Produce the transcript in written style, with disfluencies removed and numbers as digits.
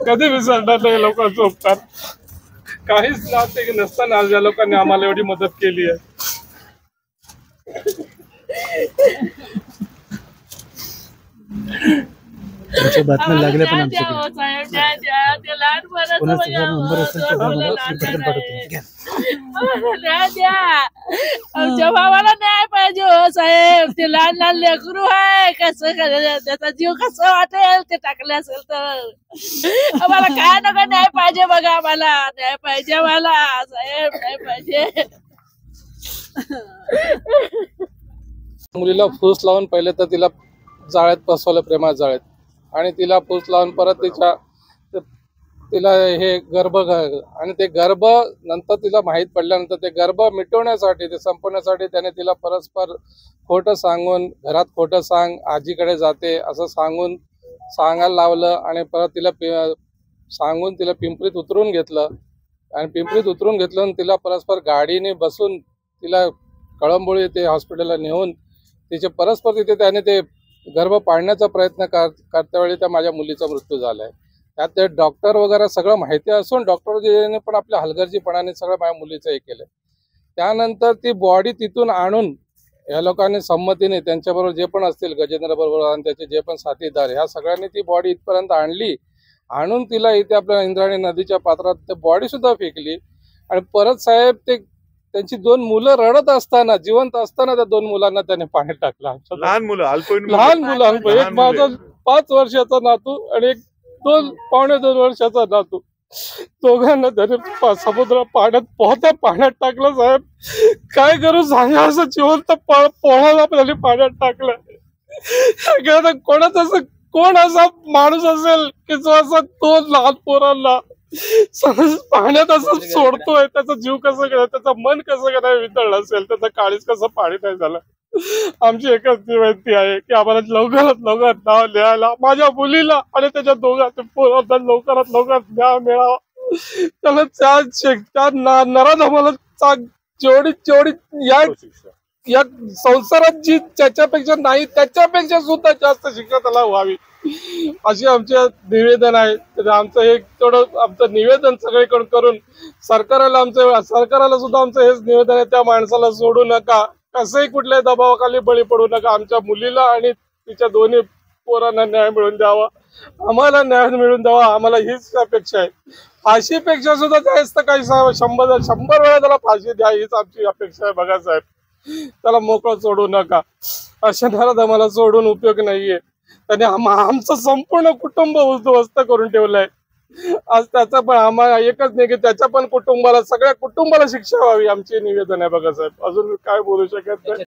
कधी विसरणार नाही लोकांचा उपकार. काहीच नाते नसताना आज या लोकांनी आम्हाला एवढी मदत केली आहे. तुमच्या बातम्या लागल्या पण आमच्याकडे आमच्या भावाला न्याय पाहिजे हो साहेब. ते लहान लहान लेकरू आहे, कसं त्याचा जीव कसं वाटेल ते टाकले असेल तर. आम्हाला काय नका न्याय पाहिजे बघा. आम्हाला न्याय पाहिजे. मला साहेब न्याय पाहिजे. मुलीला फूस लावून पहिले तर तिला जाळ्यात बसवलं, प्रेमात जाळ्यात, आणि तिला फूस लावून परत तिला हे गर्भ आणि ते गर्भ नंतर तिला माहीत पडल्यानंतर ते गर्भ मिटवण्यासाठी, ते संपवण्यासाठी त्याने तिला परस्पर खोटं सांगून, घरात खोटं सांग, आजीकडे जाते असं सांगायला लावलं. आणि परत तिला सांगून तिला पिंपरीत उतरून घेतलं. आणि पिंपरीत उतरून घेतलं आणि तिला परस्पर गाडीने बसून तिला कळंबोळी ते हॉस्पिटलला नेऊन तिचे परस्पर तिथे त्याने ते गर्भ पाळण्याचा प्रयत्न करतेवेळी त्या माझ्या मुलीचा मृत्यू झालाय. त्यात ते डॉक्टर वगैरे सगळं माहिती असून डॉक्टरजीने पण आपल्या हलगर्जीपणाने सगळं माझ्या मुलीचं हे केलं. त्यानंतर ती बॉडी तिथून आणून या लोकांनी संमतीने त्यांच्याबरोबर जे पण असतील, गजेंद्र बरोबर आणि त्याचे जे पण साथीदार, ह्या सगळ्यांनी ती बॉडी इथपर्यंत आणून तिला इथे आपल्या इंद्रायणी नदीच्या पात्रात ते बॉडी सुद्धा फेकली. आणि परत साहेब त्यांची 2 मुलं रडत असताना, जिवंत असताना त्या 2 मुलांना त्याने पाण्यात टाकला. लहान मुलं, एक माझा 5 वर्षाचा नातू आणि एक 2-2.5 वर्षाचा नातू, दोघांना त्याने समुद्र पाण्यात टाकलं. साहेब काय करू सांगा, असं जिवंत पोळाला आपल्याला पाण्यात टाकलं. कोण असा माणूस असेल की जो असं 2 लहान पोरांना पाण्यात असं सोडतोय? त्याचा जीव कसं गेला, त्याचं मन कसं काय वितळलं असेल, त्याचं काळीज कसं पाणी नाही झालं. आमची एकच विनंती आहे की आम्हाला लवकरात लवकर नाव लिहायला, माझ्या मुलीला आणि त्याच्या दोघांच्या पोरांना लवकरात लवकर न्याय मिळावा. त्याला त्या नराधमाला जेवढी या संसारात जी त्याच्यापेक्षा नाही त्याच्यापेक्षा सुद्धा जास्त शिक्षा त्याला व्हावी अशी आमचे निवेदन आहे. आमचं हे थोडं आमचं निवेदन सगळीकडून करून सरकाराला सुद्धा आमचं हेच निवेदन आहे, त्या माणसाला सोडू नका, कसंही कुठल्याही दबावाखाली बळी पडू नका. आमच्या मुलीला आणि तिच्या दोन्ही पोरांना न्याय मिळून द्यावा, आम्हाला न्याय मिळून द्यावा. आम्हाला हीच अपेक्षा आहे. फाशीपेक्षा सुद्धा जास्त काही 100 वेळा त्याला फाशी द्या, हीच आमची अपेक्षा आहे. बघा साहेब, त्याला मोकळं सोडू नका. अशा नराधमाला सोडून उपयोग नाहीये. त्याने आमचं संपूर्ण कुटुंब उद्ध्वस्त करून ठेवलंय. आज त्याचा पण आम्हाला एकच नाही की त्याच्या पण कुटुंबाला, सगळ्या कुटुंबाला शिक्षा व्हावी, आमचे निवेदन आहे. बघा साहेब, अजून काय बोलू शकत नाही.